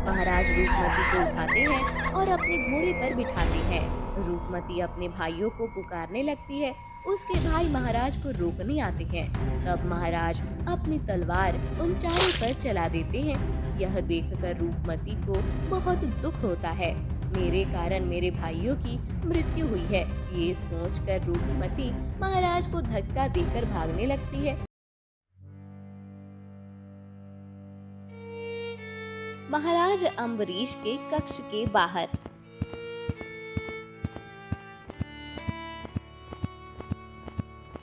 महाराज रूपमती को उठाते हैं और अपने घोड़े पर बिठाते हैं। रूपमती अपने भाइयों को पुकारने लगती है। उसके भाई महाराज को रोकने आते हैं। तब महाराज अपनी तलवार उन चारों पर चला देते हैं। यह देखकर रूपमती को बहुत दुख होता है। मेरे कारण मेरे भाइयों की मृत्यु हुई है, ये सोचकर रूपमती महाराज को धक्का देकर भागने लगती है। महाराज अम्बरीश के कक्ष के बाहर।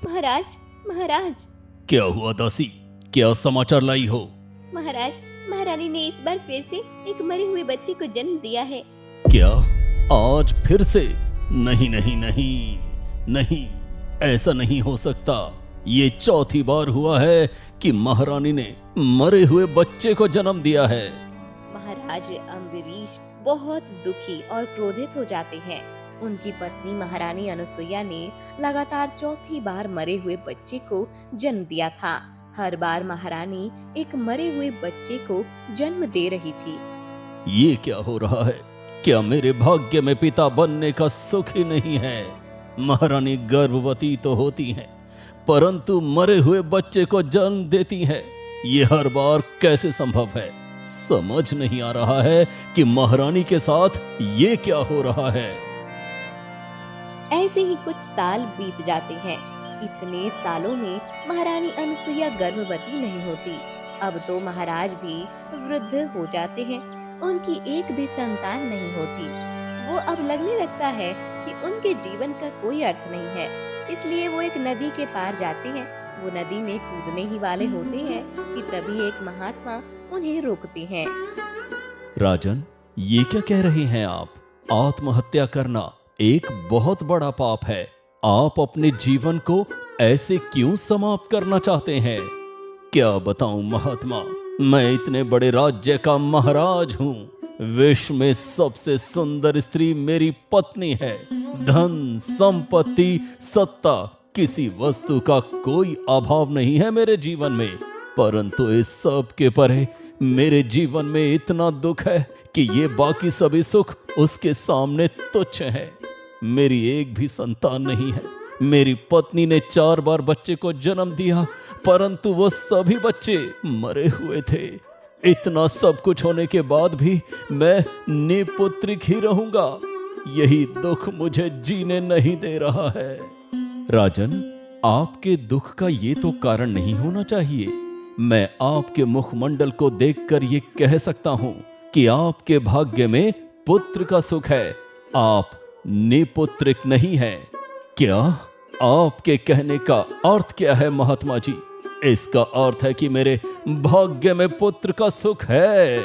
महाराज, महाराज। क्या हुआ दासी? क्या समाचार लाई हो? महाराज, महारानी ने इस बार फिर से एक मरे हुए बच्चे को जन्म दिया है। क्या आज फिर से? नहीं नहीं नहीं नहीं, ऐसा नहीं हो सकता। ये चौथी बार हुआ है कि महारानी ने मरे हुए बच्चे को जन्म दिया है। महाराज अम्बरीश बहुत दुखी और क्रोधित हो जाते हैं। उनकी पत्नी महारानी अनुसुईया ने लगातार चौथी बार मरे हुए बच्चे को जन्म दिया था। हर बार महारानी एक मरे हुए बच्चे को जन्म दे रही थी। ये क्या हो रहा है? क्या मेरे भाग्य में पिता बनने का सुख ही नहीं है? महारानी गर्भवती तो होती हैं, परंतु मरे हुए बच्चे को जन्म देती हैं। ये हर बार कैसे संभव है? समझ नहीं आ रहा है कि महारानी के साथ ये क्या हो रहा है। ऐसे ही कुछ साल बीत जाते हैं। इतने सालों में महारानी अनुसुईया गर्भवती नहीं होती। अब तो महाराज भी वृद्ध हो जाते हैं। उनकी एक भी संतान नहीं होती। वो अब लगने लगता है कि उनके जीवन का कोई अर्थ नहीं है। इसलिए वो एक नदी के पार जाते हैं। वो नदी में कूदने ही वाले होते हैं कि तभी एक महात्मा उन्हें रोकते हैं। राजन, ये क्या कह रही हैं आप? आत्महत्या करना एक बहुत बड़ा पाप है। आप अपने जीवन को ऐसे क्यों समाप्त करना चाहते हैं? क्या बताऊं महात्मा, मैं इतने बड़े राज्य का महाराज हूँ। विश्व में सबसे सुंदर स्त्री मेरी पत्नी है। धन, संपत्ति, सत्ता, किसी वस्तु का कोई अभाव नहीं है मेरे जीवन में। परंतु इस सब के परे मेरे जीवन में इतना दुख है कि ये बाकी सभी सुख उसके सामने तुच्छ है। मेरी एक भी संतान नहीं है। मेरी पत्नी ने 4 बार बच्चे को जन्म दिया, परंतु वो सभी बच्चे मरे हुए थे। इतना सब कुछ होने के बाद भी मैं निपुत्रिक ही रहूंगा। यही दुख मुझे जीने नहीं दे रहा है। राजन, आपके दुख का ये तो कारण नहीं होना चाहिए। मैं आपके मुखमंडल को देखकर ये कह सकता हूं कि आपके भाग्य में पुत्र का सुख है। आप निपुत्रिक नहीं हैं। क्या आपके कहने का अर्थ क्या है महात्मा जी? इसका अर्थ है कि मेरे भाग्य में पुत्र का सुख है।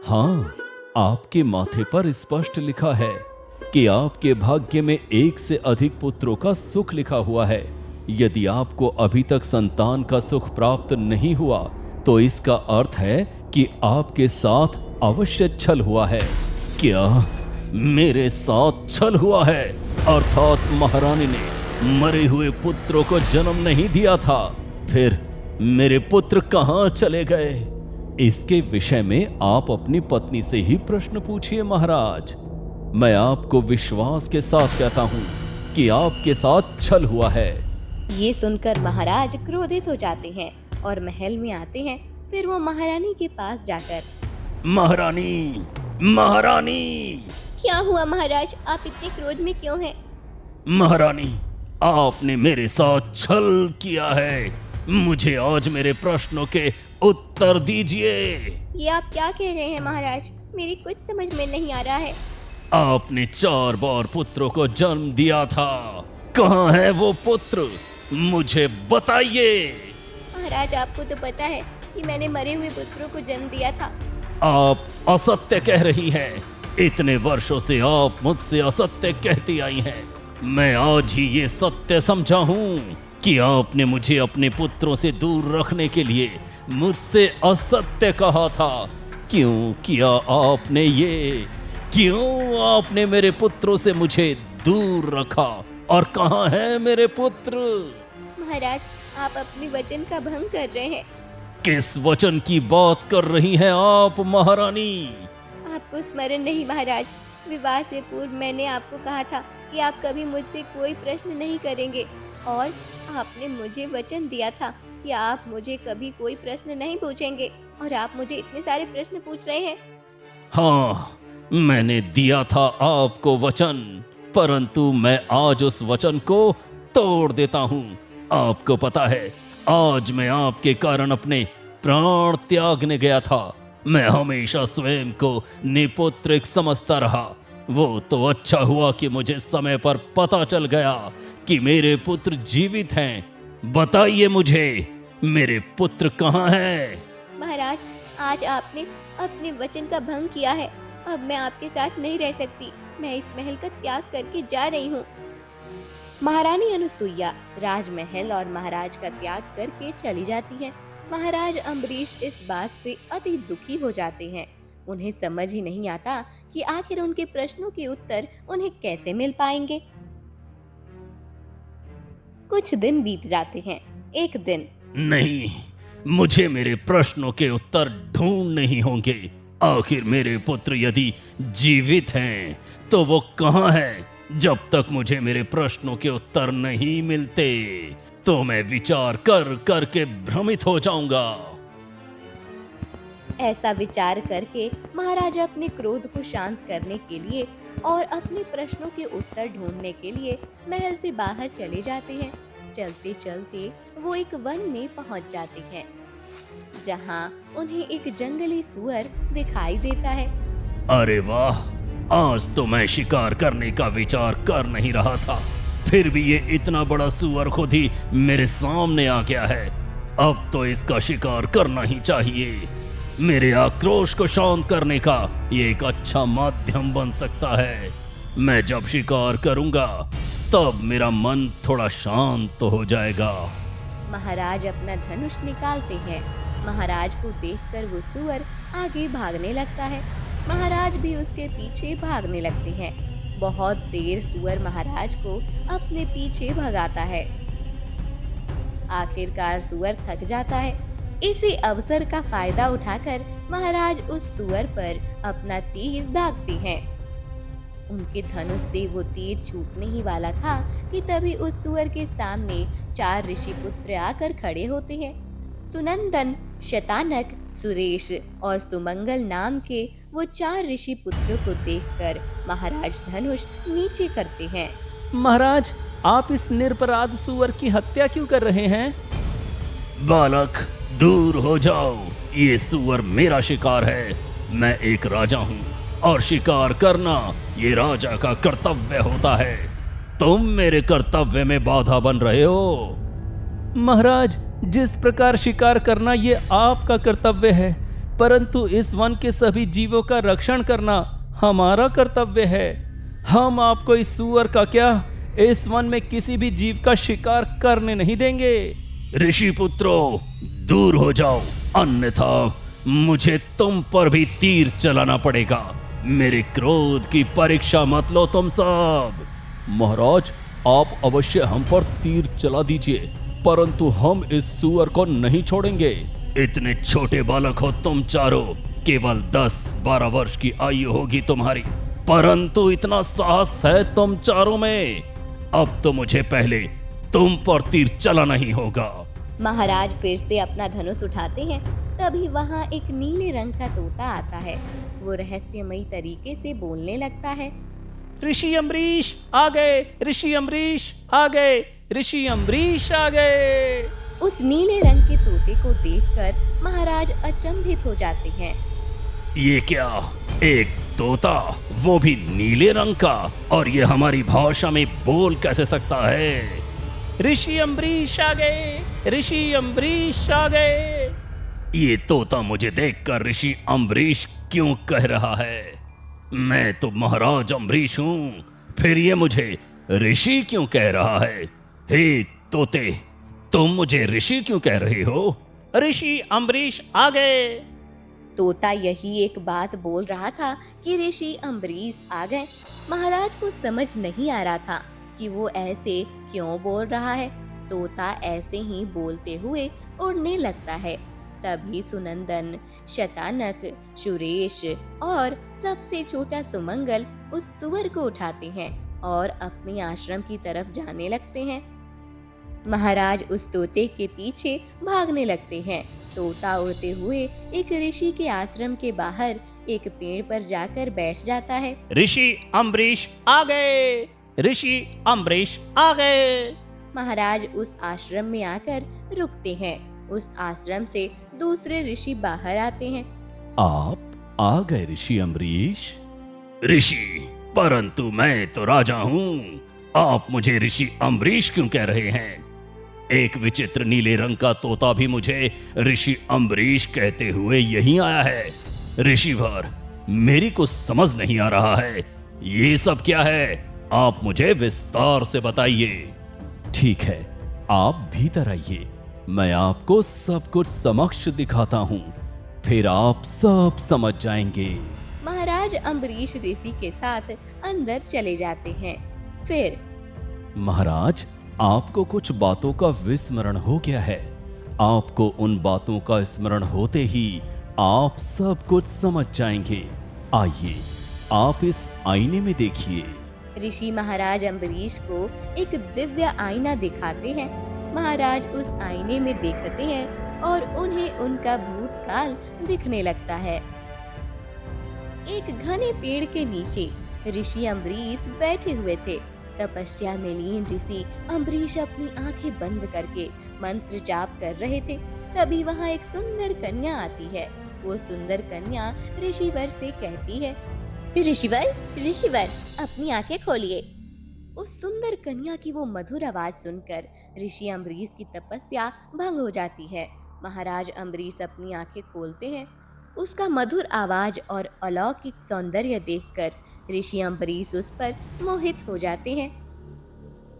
हाँ, आपके माथे पर स्पष्ट लिखा है कि आपके भाग्य में 1 से अधिक पुत्रों का सुख लिखा हुआ है। यदि आपको अभी तक संतान का सुख प्राप्त नहीं हुआ तो इसका अर्थ है कि आपके साथ अवश्य छल हुआ है। क्या मेरे साथ छल हुआ है? अर्थात महारानी ने मरे हुए पुत्रों को जन्म नहीं दिया था। फिर मेरे पुत्र कहां चले गए? इसके विषय में आप अपनी पत्नी से ही प्रश्न पूछिए महाराज। मैं आपको विश्वास के साथ कहता हूं कि आपके साथ छल हुआ है। ये सुनकर महाराज क्रोधित हो जाते हैं और महल में आते हैं। फिर वो महारानी के पास जाकर, महारानी, महारानी। क्या हुआ महाराज, आप इतने क्रोध में क्यों हैं? महारानी, आपने मेरे साथ छल किया है। मुझे आज मेरे प्रश्नों के उत्तर दीजिए। ये आप क्या कह रहे हैं महाराज? मेरी कुछ समझ में नहीं आ रहा है। आपने 4 बार पुत्रों को जन्म दिया था। कहाँ है वो पुत्र? मुझे बताइए। महाराज, आपको तो पता है कि मैंने मरे हुए पुत्रों को जन्म दिया था। आप असत्य कह रही हैं। इतने वर्षों से आप मुझसे असत्य कहती आई हैं। मैं आज ही ये सत्य समझा हूँ कि आपने मुझे अपने पुत्रों से दूर रखने के लिए मुझसे असत्य कहा था। क्यों किया आपने ये? क्यों आपने मेरे पुत्रों से मुझे दूर रखा? और कहाँ है मेरे पुत्र? महाराज, आप अपने वचन का भंग कर रहे हैं। किस वचन की बात कर रही हैं आप महारानी? आपको स्मरण नहीं महाराज, विवाह से पूर्व मैंने आपको कहा था कि आप कभी मुझसे कोई प्रश्न नहीं करेंगे, और आपने मुझे वचन दिया था कि आप मुझे कभी कोई प्रश्न नहीं पूछेंगे, और आप मुझे इतने सारे प्रश्न पूछ रहे हैं। हाँ, मैंने दिया था आपको वचन, परंतु मैं आज उस वचन को तोड़ देता हूँ। आपको पता है, आज मैं आपके कारण अपने प्राण त्यागने गया था। मैं हमेशा स्वयं को निपुत्रिक समझता रहा। वो तो अच्छा हुआ कि मुझे समय पर पता चल गया कि मेरे पुत्र जीवित हैं। बताइए मुझे, मेरे पुत्र कहाँ हैं? महाराज, आज आपने अपने वचन का भंग किया है। अब मैं आपके साथ नहीं रह सकती। मैं इस महल का त्याग करके जा रही हूँ। महारानी अनुसुईया राजमहल और महाराज का त्याग करके चली जाती है। महाराज अम्बरीश इस बात से अति दुखी हो जाते हैं। उन्हें समझ ही नहीं आता कि आखिर उनके प्रश्नों के उत्तर उन्हें कैसे मिल पाएंगे। कुछ दिन बीत जाते हैं। एक दिन, नहीं, मुझे मेरे प्रश्नों के उत्तर ढूंढने ही होंगे। आखिर मेरे पुत्र यदि जीवित हैं तो वो कहाँ हैं? जब तक मुझे मेरे प्रश्नों के उत्तर नहीं मिलते तो मैं विचार कर कर के भ्रमित हो जाऊंगा। ऐसा विचार करके महाराजा अपने क्रोध को शांत करने के लिए और अपने प्रश्नों के उत्तर ढूंढने के लिए महल से बाहर चले जाते हैं। चलते चलते वो एक वन में पहुंच जाते हैं, जहां उन्हें एक जंगली सुअर दिखाई देता है। अरे वाह, आज तो मैं शिकार करने का विचार कर नहीं रहा था, फिर भी ये इतना बड़ा सुअर खुद ही मेरे सामने आ गया है। अब तो इसका शिकार करना ही चाहिए। मेरे आक्रोश को शांत करने का ये एक अच्छा माध्यम बन सकता है। मैं जब शिकार करूंगा तब मेरा मन थोड़ा शांत तो हो जाएगा। महाराज अपना धनुष निकालते हैं। महाराज को देखकर वो सुअर आगे भागने लगता है। महाराज भी उसके पीछे भागने लगते हैं। बहुत देर सुअर महाराज को अपने पीछे भगाता है। आखिरकार सुअर थक जाता है। इसी अवसर का फायदा उठाकर महाराज उस सुअर पर अपना तीर दागते हैं। उनके धनुष से वो तीर छूटने ही वाला था कि तभी उस सुअर के सामने 4 ऋषि पुत्र आकर खड़े होते हैं। सुनंदन, शतानक, सुरेश और सुमंगल नाम के वो 4 ऋषि पुत्रों को देखकर महाराज धनुष नीचे करते हैं। महाराज, आप इस निरपराध सुअर की हत्या क्यों कर रहे हैं? बालक, दूर हो जाओ। ये सुअर मेरा शिकार है। मैं एक राजा हूँ और शिकार करना ये राजा का कर्तव्य होता है। तुम मेरे कर्तव्य में बाधा बन रहे हो। महाराज, जिस प्रकार शिकार करना ये आपका कर्तव्य है, परंतु इस वन के सभी जीवों का रक्षण करना हमारा कर्तव्य है। हम आपको इस सुअर का क्या, इस वन में किसी भी जीव का शिकार करने नहीं देंगे। ऋषि पुत्रों, दूर हो जाओ, अन्यथा मुझे तुम पर भी तीर चलाना पड़ेगा। मेरे क्रोध की परीक्षा मत लो तुम सब। महाराज, आप अवश्य हम पर तीर चला दीजिए, परंतु हम इस सुअर को नहीं छोड़ेंगे। इतने छोटे बालक हो तुम चारों, केवल 10-12 वर्ष की आयु होगी तुम्हारी, परंतु इतना साहस है तुम चारों में। अब तो मुझे पहले तुम पर तीर चलाना ही होगा। महाराज फिर से अपना धनुष उठाते हैं। तभी वहाँ एक नीले रंग का तोता आता है। वो रहस्यमयी तरीके से बोलने लगता है। ऋषि अम्बरीश आ गए, ऋषि अम्बरीश आ गए, ऋषि अम्बरीश आ गए। उस नीले रंग के तोते को देखकर महाराज अचंभित हो जाते हैं। ये क्या, एक तोता, वो भी नीले रंग का, और ये हमारी भाषा में बोल कैसे सकता है? ऋषि अम्बरीश आ गए, ऋषि अम्बरीश आ गए। ये तोता मुझे देखकर ऋषि अम्बरीश क्यों कह रहा है? मैं तो महाराज अम्बरीश हूँ, फिर ये मुझे ऋषि क्यों कह रहा है? हे तोते, तुम मुझे ऋषि क्यों कह रहे हो? ऋषि अम्बरीश आ गए। तोता यही एक बात बोल रहा था कि ऋषि अम्बरीश आ गए। महाराज को समझ नहीं आ रहा था कि वो ऐसे क्यों बोल रहा है। तोता ऐसे ही बोलते हुए उड़ने लगता है। तभी सुनंदन, शतानक, सुरेश और सबसे छोटा सुमंगल उस सुअर को उठाते हैं और अपने आश्रम की तरफ जाने लगते हैं। महाराज उस तोते के पीछे भागने लगते हैं। तोता उड़ते हुए एक ऋषि के आश्रम के बाहर एक पेड़ पर जाकर बैठ जाता है। ऋषि अम्बरीश आ गए, ऋषि अम्बरीश आ गए। महाराज उस आश्रम में आकर रुकते हैं। उस आश्रम से दूसरे ऋषि बाहर आते हैं। आप आ गए ऋषि अम्बरीश। ऋषि, परंतु मैं तो राजा हूँ, आप मुझे ऋषि अम्बरीश क्यों कह रहे हैं? एक विचित्र नीले रंग का तोता भी मुझे ऋषि अम्बरीश कहते हुए यहीं आया है। ऋषिवर, मेरी कुछ समझ नहीं आ रहा है, ये सब क्या है? आप मुझे विस्तार से बताइए। ठीक है, आप भीतर आइए, मैं आपको सब कुछ समक्ष दिखाता हूँ, फिर आप सब समझ जाएंगे। महाराज अम्बरीश ऋषि के साथ अंदर चले जाते हैं। फिर महाराज, आपको कुछ बातों का विस्मरण हो गया है। आपको उन बातों का स्मरण होते ही आप सब कुछ समझ जाएंगे। आइए, आप इस आईने में देखिए। ऋषि महाराज अम्बरीश को एक दिव्य आईना दिखाते हैं। महाराज उस आईने में देखते हैं और उन्हें उनका भूतकाल दिखने लगता है। एक घने पेड़ के नीचे ऋषि अम्बरीश बैठे हुए थे। तपस्या में लीन ऋषि अम्बरीश अपनी आंखें बंद करके मंत्र जाप कर रहे थे। तभी वहाँ एक सुंदर कन्या आती है। वो सुंदर कन्या ऋषिवर से कहती है, ऋषिवर, ऋषिवर, अपनी आंखें खोलिए। उस सुंदर कन्या की वो मधुर आवाज सुनकर ऋषि अम्बरीश की तपस्या भंग हो जाती है। महाराज अम्बरीश अपनी आंखें खोलते हैं। उसका मधुर आवाज और अलौकिक सौंदर्य देखकर ऋषि अम्बरीश उस पर मोहित हो जाते हैं।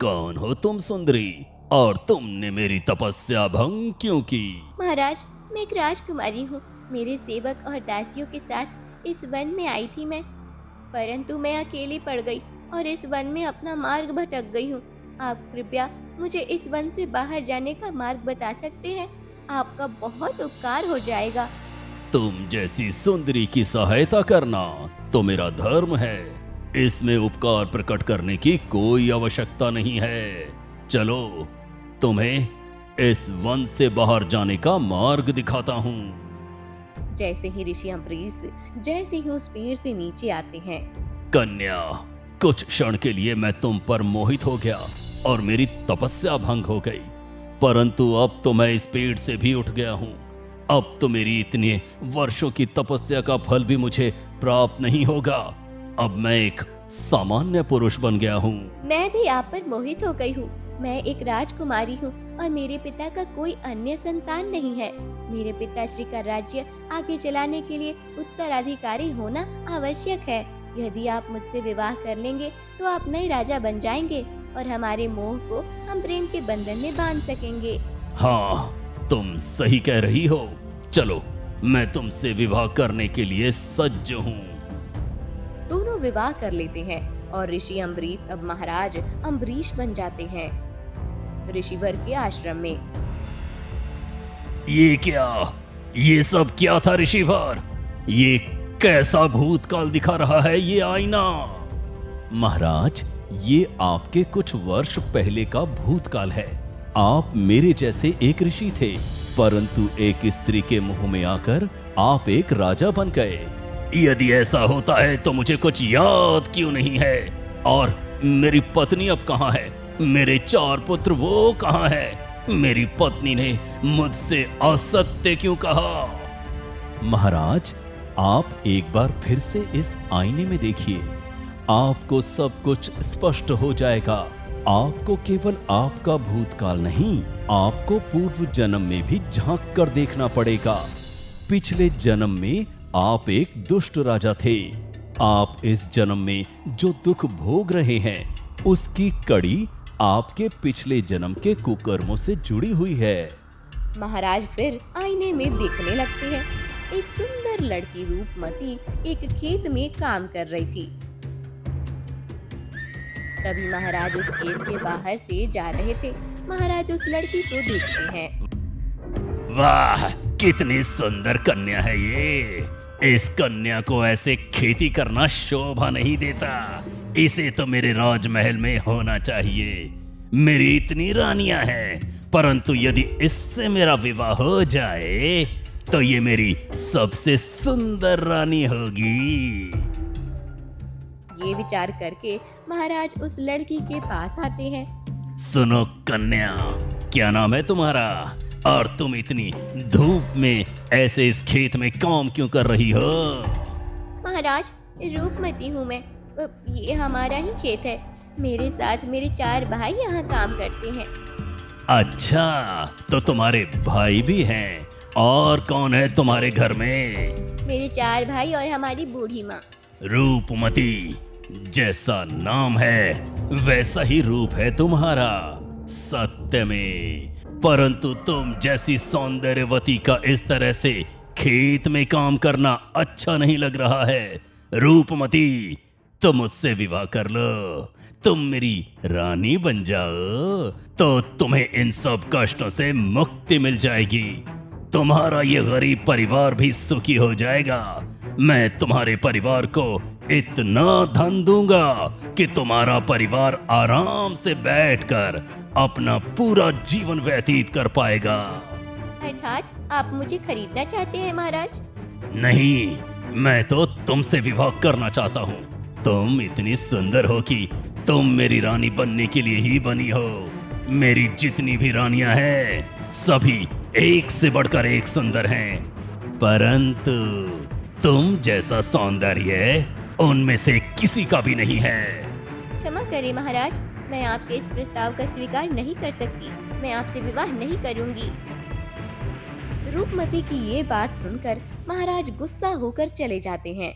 कौन हो तुम सुंदरी, और तुमने मेरी तपस्या भंग क्यों की? महाराज, मैं एक राजकुमारी हूँ। मेरे सेवक और दासियों के साथ इस वन में आई थी मैं, परंतु मैं अकेली पड़ गई और इस वन में अपना मार्ग भटक गई हूँ। आप कृपया मुझे इस वन से बाहर जाने का मार्ग बता सकते हैं? आपका बहुत उपकार हो जाएगा। तुम जैसी सुंदरी की सहायता करना तो मेरा धर्म है। इसमें उपकार प्रकट करने की कोई आवश्यकता नहीं है। चलो, तुम्हें इस वन से बाहर जाने का मार्ग दिखाता हूँ। जैसे ही ऋषि अम्बरीश जैसे ही उस पेड़ से नीचे आते हैं। कन्या, कुछ क्षण के लिए मैं तुम पर मोहित हो गया और मेरी तपस्या भंग हो गई, परंतु अब तो मैं इस पेड़ से भी उठ गया हूँ। अब तो मेरी इतने वर्षों की तपस्या का फल भी मुझे प्राप्त नहीं होगा। अब मैं एक सामान्य पुरुष बन गया हूँ। मैं भी आप पर मोहित हो गई हूँ। मैं एक राजकुमारी हूँ और मेरे पिता का कोई अन्य संतान नहीं है। मेरे पिताश्री का राज्य आगे चलाने के लिए उत्तराधिकारी होना आवश्यक है। यदि आप मुझसे विवाह कर लेंगे तो आप नए राजा बन जाएंगे और हमारे मोह को हम प्रेम के बंधन में बांध सकेंगे। हाँ, तुम सही कह रही हो। चलो, मैं तुमसे विवाह करने के लिए सज्ज हूँ। दोनों विवाह कर लेते हैं और ऋषि अम्बरीश अब महाराज अम्बरीश बन जाते हैं। ऋषिवर के आश्रम में ये क्या, ये सब क्या था ऋषिवर? ये कैसा भूतकाल दिखा रहा है ये आईना? महाराज, ये आपके कुछ वर्ष पहले का भूतकाल है। आप मेरे जैसे एक ऋषि थे, परंतु एक स्त्री के मुंह में आकर आप एक राजा बन गए। यदि ऐसा होता है तो मुझे कुछ याद क्यों नहीं है? और मेरी पत्नी अब कहाँ है? मेरे 4 पुत्र वो कहाँ है? मेरी पत्नी ने मुझसे असत्य क्यों कहा? महाराज, आप एक बार फिर से इस आईने में देखिए, आपको सब कुछ स्पष्ट हो जाएगा। आपको केवल आपका भूतकाल नहीं, आपको पूर्व जन्म में भी झांक कर देखना पड़ेगा। पिछले जन्म में आप एक दुष्ट राजा थे। आप इस जन्म में जो दुख भोग रहे हैं, उसकी कड़ी आपके पिछले जन्म के कुकर्मों से जुड़ी हुई है। महाराज फिर आईने में देखने लगते हैं। एक सुंदर लड़की रूपमती एक खेत में काम कर रही थी। तभी महाराज उस खेत के बाहर से जा रहे थे। महाराज उस लड़की को देखते हैं। वाह, कितनी सुंदर कन्या है ये। इस कन्या को ऐसे खेती करना शोभा नहीं देता। इसे तो मेरे राजमहल में होना चाहिए। मेरी इतनी रानियां हैं, परंतु यदि इससे मेरा विवाह हो जाए तो ये मेरी सबसे सुंदर रानी होगी। ये विचार करके महाराज उस लड़की के पास आते हैं। सुनो कन्या, क्या नाम है तुम्हारा और तुम इतनी धूप में ऐसे इस खेत में काम क्यों कर रही हो? महाराज, रूपमती हूँ मैं। ये हमारा ही खेत है। मेरे साथ मेरे 4 भाई यहाँ काम करते हैं। अच्छा, तो तुम्हारे भाई भी हैं। और कौन है तुम्हारे घर में? मेरे 4 भाई और हमारी बूढ़ी माँ। रूपमती, जैसा नाम है वैसा ही रूप है तुम्हारा, सत्य में। परंतु तुम जैसी सौंदर्यवती का इस तरह से खेत में काम करना अच्छा नहीं लग रहा है। रूपमती, तुम मुझसे विवाह कर लो। तुम मेरी रानी बन जाओ तो तुम्हें इन सब कष्टों से मुक्ति मिल जाएगी। तुम्हारा ये गरीब परिवार भी सुखी हो जाएगा। मैं तुम्हारे परिवार को इतना धन दूंगा कि तुम्हारा परिवार आराम से बैठकर अपना पूरा जीवन व्यतीत कर पाएगा। अर्थात आप मुझे खरीदना चाहते हैं महाराज? नहीं, मैं तो तुमसे विवाह करना चाहता हूँ। तुम इतनी सुंदर हो कि तुम मेरी रानी बनने के लिए ही बनी हो। मेरी जितनी भी रानियां हैं सभी एक से बढ़कर एक सुंदर हैं, परंतु तुम जैसा सौंदर्य उनमें से किसी का भी नहीं है। क्षमा करें महाराज, मैं आपके इस प्रस्ताव का स्वीकार नहीं कर सकती। मैं आपसे विवाह नहीं करूंगी। रूपमती की ये बात सुनकर महाराज गुस्सा होकर चले जाते हैं।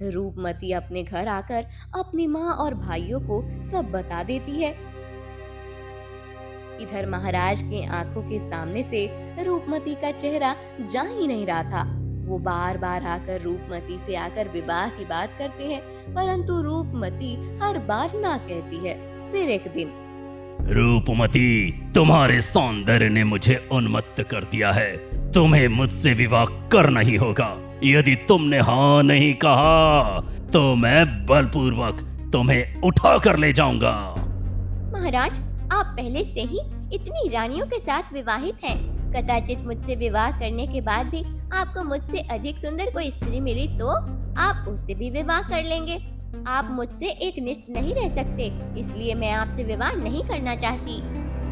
रूपमती अपने घर आकर अपनी माँ और भाइयों को सब बता देती है। इधर महाराज के आंखों के सामने से रूपमती का चेहरा जा ही नहीं रहा था। वो बार बार आकर रूपमती से आकर विवाह की बात करते हैं, परंतु रूपमती हर बार ना कहती है। फिर एक दिन, रूपमती, तुम्हारे सौंदर्य ने मुझे उन्मत्त कर दिया है। तुम्हें मुझसे विवाह करना ही होगा। यदि तुमने हाँ नहीं कहा तो मैं बलपूर्वक तुम्हें उठा कर ले जाऊंगा। महाराज, आप पहले से ही इतनी रानियों के साथ विवाहित हैं। कदाचित मुझसे विवाह करने के बाद भी आपको मुझसे अधिक सुंदर कोई स्त्री मिली तो आप उससे भी विवाह कर लेंगे। आप मुझसे एक निष्ठ नहीं रह सकते, इसलिए मैं आपसे विवाह नहीं करना चाहती।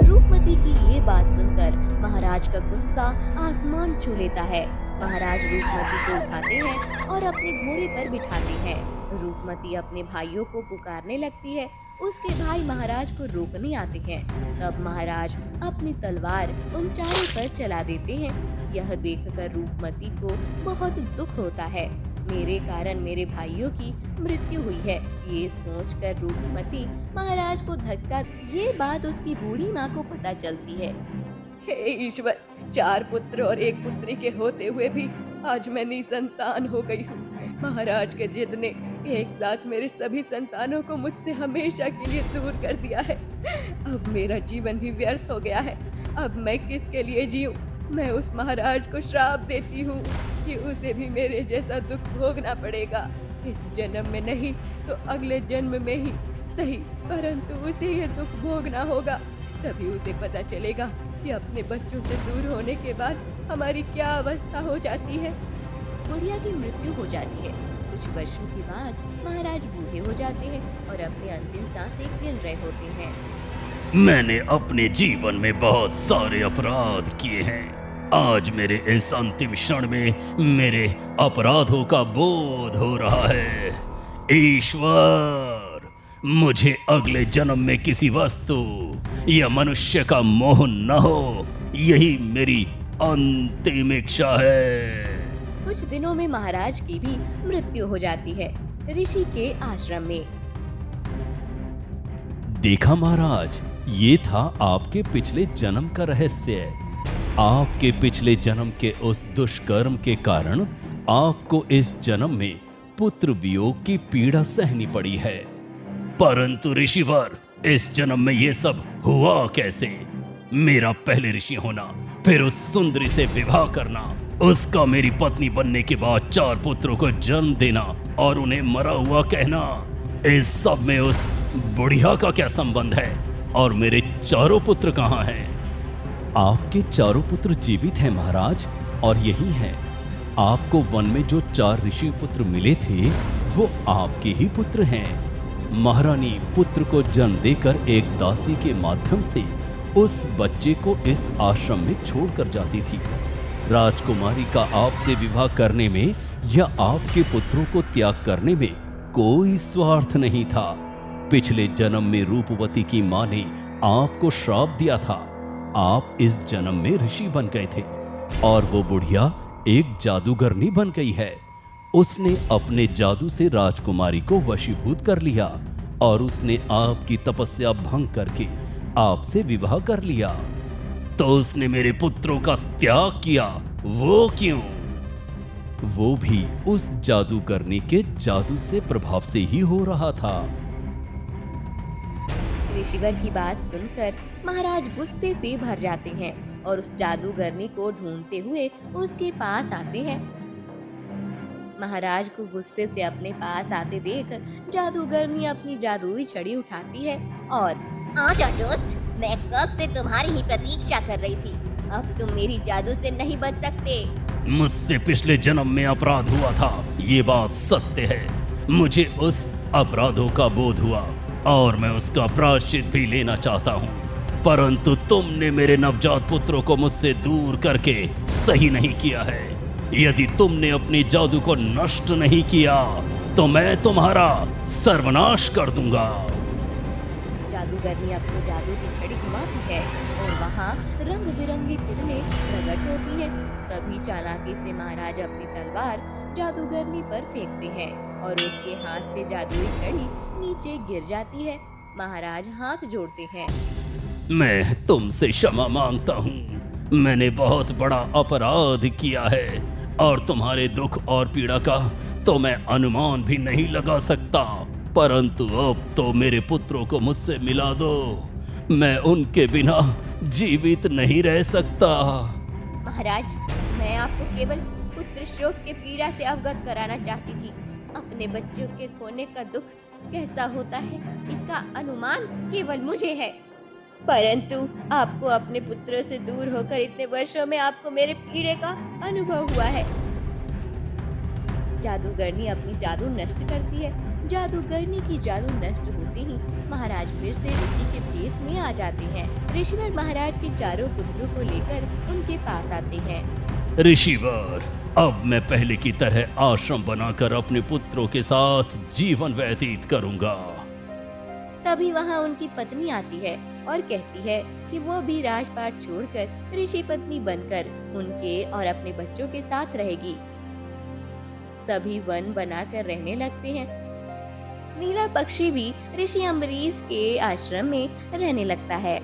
रूपमती की ये बात सुनकर महाराज का गुस्सा आसमान छू लेता है। महाराज रूपमती को उठाते हैं और अपने घोड़े पर बिठाते हैं। रूपमती अपने भाइयों को पुकारने लगती है। उसके भाई महाराज को रोकने आते हैं। तब महाराज अपनी तलवार उन चारों पर चला देते हैं। यह देखकर रूपमती को बहुत दुख होता है। मेरे कारण मेरे भाइयों की मृत्यु हुई है, ये सोचकर रूपमती महाराज को धक्का। ये बात उसकी बूढ़ी माँ को पता चलती है। हे ईश्वर, 4 पुत्र और 1 पुत्री के होते हुए भी आज मैं निसंतान हो गई हूँ। महाराज के जिद ने एक साथ मेरे सभी संतानों को मुझसे हमेशा के लिए दूर कर दिया है। अब मेरा जीवन भी व्यर्थ हो गया है। अब मैं किसके लिए जीऊं? मैं उस महाराज को श्राप देती हूँ कि उसे भी मेरे जैसा दुख भोगना पड़ेगा। इस जन्म में नहीं तो अगले जन्म में ही सही, परंतु उसे ये दुख भोगना होगा। तभी उसे पता चलेगा कि अपने बच्चों से दूर होने के बाद हमारी क्या अवस्था हो जाती है। बुढ़िया की मृत्यु हो जाती है। कुछ वर्षों के बाद महाराज बूढ़े हो जाते हैं और अपनी अंतिम सांसें गिन रहे होते हैं। मैंने अपने जीवन में बहुत सारे अपराध किए हैं। आज मेरे इस अंतिम क्षण में मेरे अपराधों का बोध हो रहा है। ईश्वर, मुझे अगले जन्म में किसी वस्तु या मनुष्य का मोह न हो, यही मेरी अंतिम इच्छा है। कुछ दिनों में महाराज की भी मृत्यु हो जाती है ऋषि के आश्रम में। देखा महाराज, ये था आपके पिछले जन्म का रहस्य। आपके पिछले जन्म के उस दुष्कर्म के कारण आपको इस जन्म में पुत्र वियोग की पीड़ा सहनी पड़ी है। परंतु ऋषिवर, इस जन्म में ये सब हुआ कैसे? मेरा पहले ऋषि होना, फिर उस सुंदरी से विवाह करना, उसका मेरी पत्नी बनने के बाद 4 पुत्रों को जन्म देना और उन्हें मरा हुआ कहना, इस सब में उस बुढ़िया का क्या संबंध है? और मेरे 4 पुत्र कहाँ हैं? आपके 4 पुत्र जीवित हैं महाराज, और यही हैं। आपको वन में जो 4 ऋषि पुत्र मिले थे वो आपके ही पुत्र हैं। महारानी पुत्र को जन्म देकर एक दासी के माध्यम से उस बच्चे को इस आश्रम में छोड़कर जाती थी। राजकुमारी का आपसे विवाह करने में या आपके पुत्रों को त्याग करने में कोई स्वार्थ नहीं था। पिछले जन्म में रूपवती की मां ने आपको श्राप दिया था। आप इस जन्म में ऋषि बन गए थे और वो बुढ़िया एक जादूगरनी बन गई है। उसने अपने जादू से राजकुमारी को वशीभूत कर लिया और उसने आपकी तपस्या भंग करके आपसे विवाह कर लिया। तो उसने मेरे पुत्रों का त्याग किया, वो क्यों? वो भी उस जादूगरनी के जादू से प्रभाव से ही हो रहा था। ऋषिवर की बात सुनकर महाराज गुस्से से भर जाते हैं और उस जादूगरनी को ढूंढते हुए उसके पास आते हैं। महाराज को गुस्से से अपने पास आते देख जादूगरनी अपनी जादुई छड़ी उठाती है और आजा दोस्त, मैं कब से तुम्हारी ही प्रतीक्षा कर रही थी। अब तुम मेरी जादू से नहीं बच सकते। मुझसे पिछले जन्म में अपराध हुआ था, ये बात सत्य है। मुझे उस अपराधों का बोध हुआ और मैं उसका प्रायश्चित भी लेना चाहता हूँ, परंतु तुमने मेरे नवजात पुत्रों को मुझसे दूर करके सही नहीं किया है। यदि तुमने अपने जादू को नष्ट नहीं किया तो मैं तुम्हारा सर्वनाश कर दूंगा। जादूगरनी अपनी जादू की छड़ी घुमाती है और वहाँ रंग बिरंगी किरणें प्रकट होती हैं। तभी चालाकी से महाराज अपनी तलवार जादूगरनी पर फेंकते हैं और उसके हाथ से जादुई छड़ी नीचे गिर जाती है। महाराज हाथ जोड़ते हैं। मैं तुमसे क्षमा मांगता हूँ। मैंने बहुत बड़ा अपराध किया है और तुम्हारे दुख और पीड़ा का तो मैं अनुमान भी नहीं लगा सकता, परंतु अब तो मेरे पुत्रों को मुझसे मिला दो। मैं उनके बिना जीवित नहीं रह सकता। महाराज, मैं आपको केवल पुत्र शोक के पीड़ा से अवगत कराना चाहती थी। अपने बच्चों के खोने का दुख कैसा होता है इसका अनुमान केवल मुझे है, परंतु आपको अपने पुत्रों से दूर होकर इतने वर्षों में आपको मेरे पीड़े का अनुभव हुआ है। जादूगरनी अपनी जादू नष्ट करती है। जादूगरनी की जादू नष्ट होते ही महाराज फिर से ऋषि के भेष में आ जाते हैं। ऋषिवर महाराज के 4 पुत्रों को लेकर उनके पास आते हैं। ऋषिवर, अब मैं पहले की तरह आश्रम बनाकर अपने पुत्रों के साथ जीवन व्यतीत करूंगा। तभी वहाँ उनकी पत्नी आती है और कहती है कि वो भी राजपाट छोड़कर ऋषि पत्नी बनकर उनके और अपने बच्चों के साथ रहेगी। सभी वन बनाकर रहने लगते हैं। नीला पक्षी भी ऋषि अम्बरीश के आश्रम में रहने लगता है।